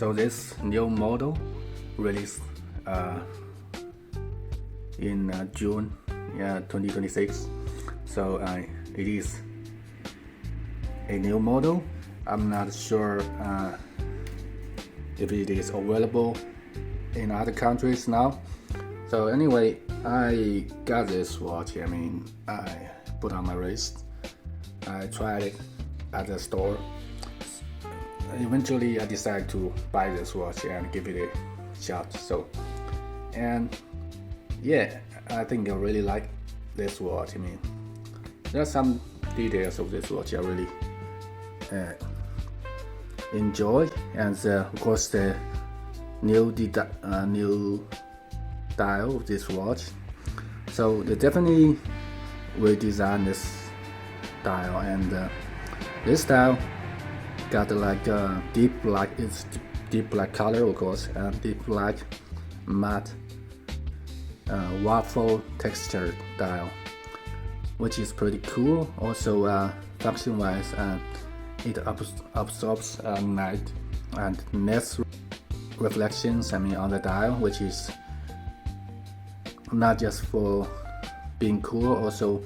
So this new model released in June 2026. So it is a new model. I'm not sure if it is available in other countries now. So anyway, I got this watch. I mean, I put on my wrist. I tried it at the store. Eventually, I decided to buy this watch and give it a shot. So, and yeah, I think I really like this watch. I mean, there are some details of this watch I really enjoy, and of course the new dial of this watch. So they definitely redesign this dial, and this dial got like deep black. It's deep black color, of course, and deep black matte waffle texture dial, which is pretty cool. Also, function wise, it absorbs light and nets reflections, I mean, on the dial, which is not just for being cool, also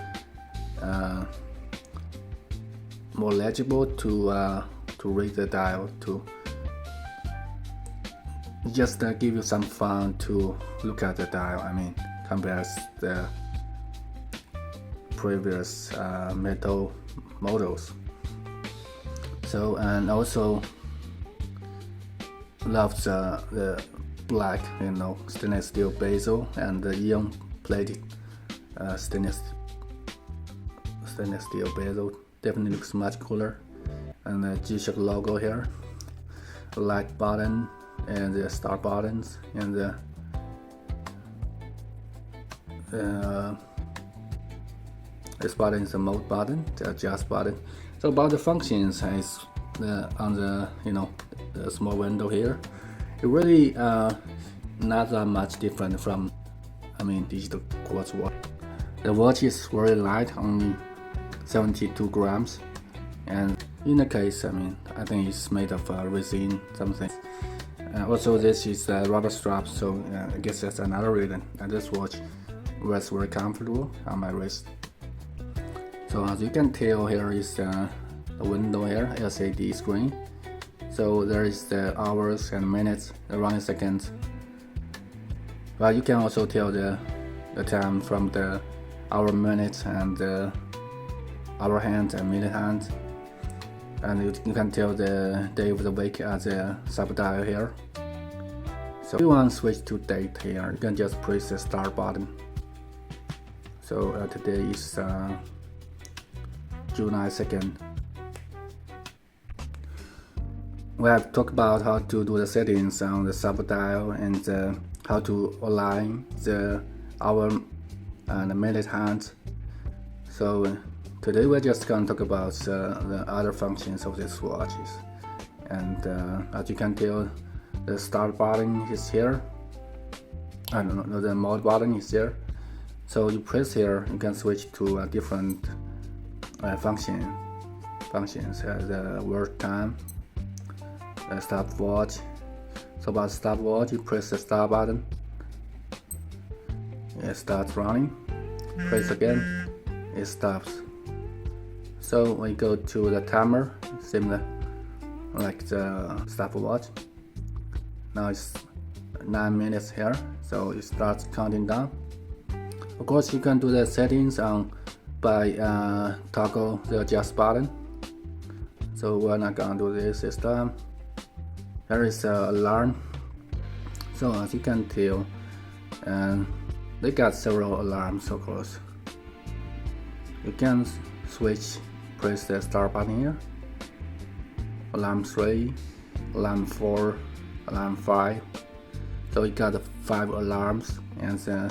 more legible to read the dial, to just give you some fun to look at the dial. I mean, compared to the previous metal models. So, and also love the black, stainless steel bezel and the ion plated stainless steel bezel. Definitely looks much cooler. And the G-Shock logo here, light button and the start buttons, and the this button is the mode button, the adjust button. So about the functions, is on the the small window here, it really not that much different from digital quartz watch. The watch is very light, only 72 grams, and in the case, I think it's made of resin something. Also, this is a rubber strap, so I guess that's another reason. And this watch was very comfortable on my wrist. So as you can tell, here is the window here, LCD screen. So there is the hours and minutes, the running seconds. But you can also tell the time from the hour, minutes, and the hour hand and minute hand. And you can tell the day of the week at the sub-dial here. So if you want to switch to date here, you can just press the start button. So today is July 2nd. We have talked about how to do the settings on the sub-dial and how to align the hour and the minute hand. So today we're just going to talk about the other functions of these watches. And as you can tell, the start button is here. I don't know, the mode button is there. So you press here, you can switch to different functions. The work time, the stopwatch. So about stopwatch, you press the start button. It starts running. Press again, it stops. So we go to the timer, similar like the stopwatch. Now it's 9 minutes here, so it starts counting down. Of course, you can do the settings by toggle the adjust button. So we're not gonna do this time. There is an alarm. So as you can tell, and they got several alarms, of course. You can switch. Press the start button here. Alarm 3, alarm 4, alarm 5. So you got 5 alarms, and the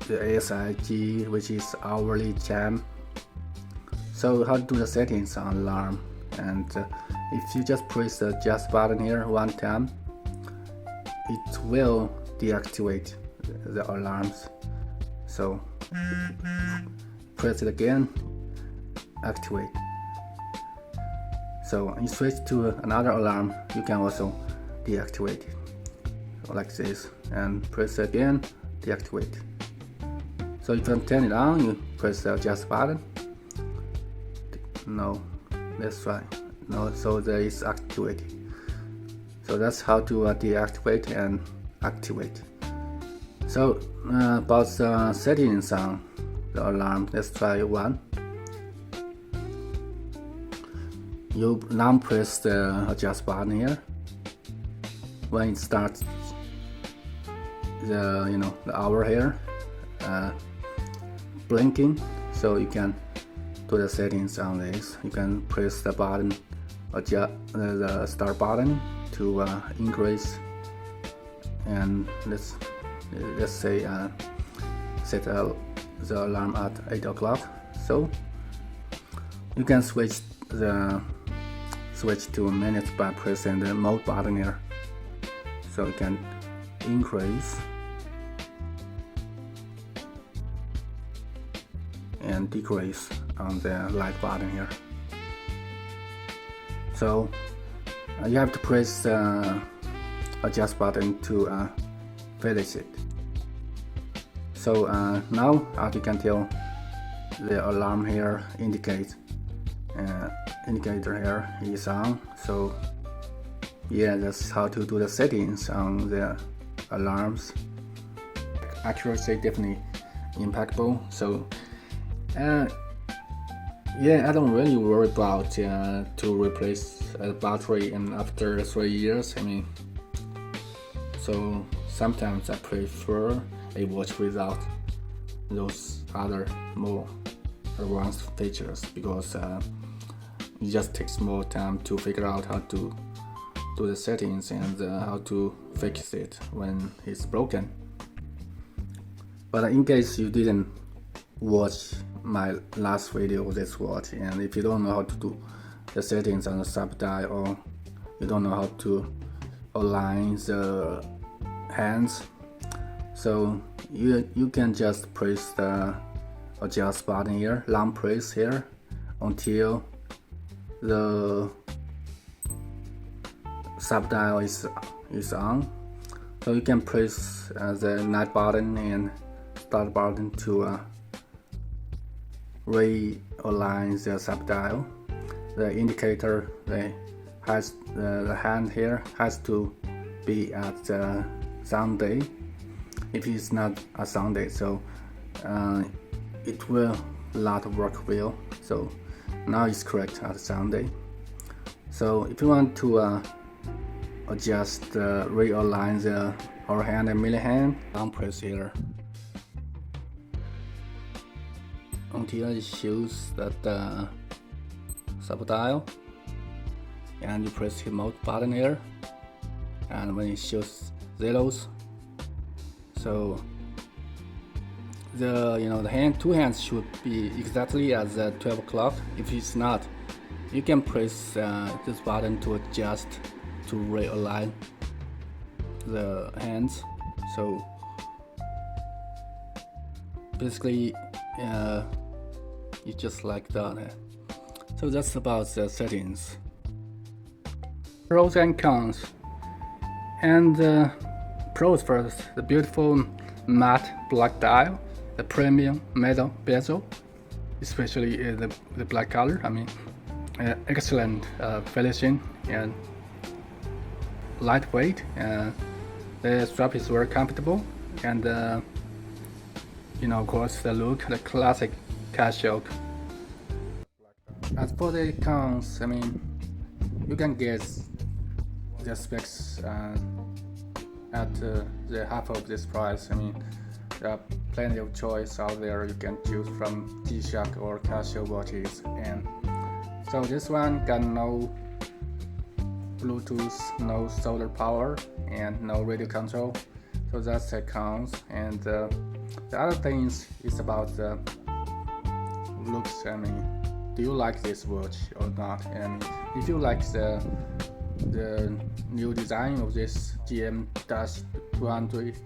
ASIG, which is hourly chime. So how to do the settings on alarm? And if you just press the adjust button here one time, it will deactivate the alarms. So press it again, activate. So you switch to another alarm, you can also deactivate it, so like this, and press again, deactivate. So you can turn it on, you press the adjust button. No, let's try. No, so there is activated. So that's how to deactivate and activate. So about the settings on the alarm, let's try one. You now press the adjust button here. When it starts, the hour here blinking, so you can do the settings on this. You can press the button, adjust the start button to increase, and let's say set the alarm at 8 o'clock. So you can switch to minutes by pressing the mode button here. So you can increase and decrease on the light button here. So you have to press the adjust button to finish it. So now, as you can tell, the alarm here indicator here is on. So yeah, that's how to do the settings on the alarms. Accuracy definitely impeccable. So yeah, I don't really worry about to replace a battery and after 3 years. I mean, so sometimes I prefer a watch without those other more advanced features, because it just takes more time to figure out how to do the settings and how to fix it when it's broken. But in case you didn't watch my last video of this watch, and if you don't know how to do the settings on the sub-dial, or you don't know how to align the hands, so you can just press the adjust button here, long press here until the sub-dial is on. So you can press the night button and start button to realign the sub-dial. The indicator, the hand here has to be at Sunday. If it's not a Sunday, so it will not work well. So now it's correct at Sunday. So if you want to adjust, realign the hour hand and minute hand, down press here until it shows that sub-dial, and you press the mode button here, and when it shows zeros, so the two hands should be exactly at the 12 o'clock. If it's not, you can press this button to adjust, to realign the hands. So basically it's just like that. So that's about the settings. Pros and cons. And pros first: the beautiful matte black dial, the premium metal bezel, especially the black color. I mean, excellent finishing and lightweight. The strap is very comfortable, and of course the look, the classic casual. As for the cons, I mean, you can get the specs at the half of this price. I mean, there are plenty of choice out there. You can choose from G-Shock or Casio watches, and so this one got no Bluetooth, no solar power, and no radio control. So that's the cons. And the other things is about the looks. I mean, do you like this watch or not? And if you like the new design of this Gm-2100,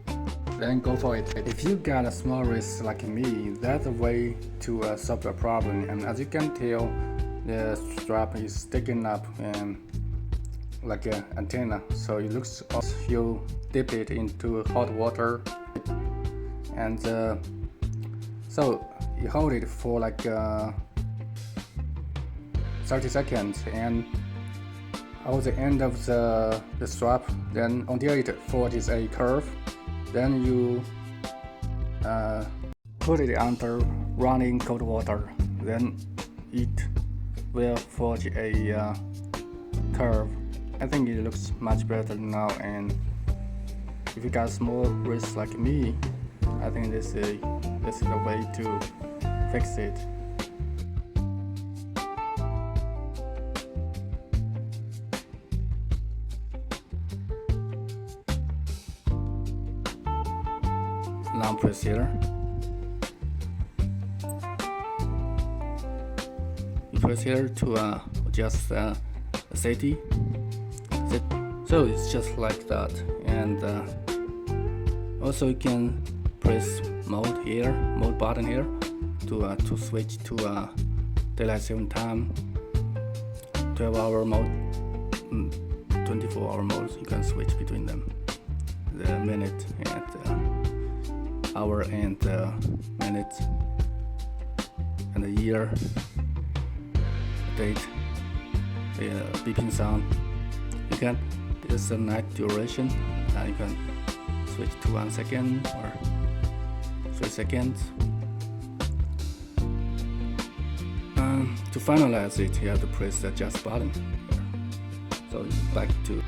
then go for it. If you got a small wrist like me, that's a way to solve the problem. And as you can tell, the strap is sticking up and like an antenna, so it looks as you dip it into hot water, and so you hold it for like 30 seconds, and at the end of the strap, then until it forges a curve, then you put it under running cold water, then it will forge a curve. I think it looks much better now, and if you got small wrists like me, I think this is the way to fix it. Now press here. You press here to adjust the safety. So it's just like that, and also you can press mode button here to switch to daylight saving time, 12-hour mode, 24-hour mode. You can switch between them, the minute and hour and minute and the year, date, the beeping sound. You can, it's a night duration, you can switch to 1 second or 3 seconds. To finalize it, you have to press the adjust button here. So back to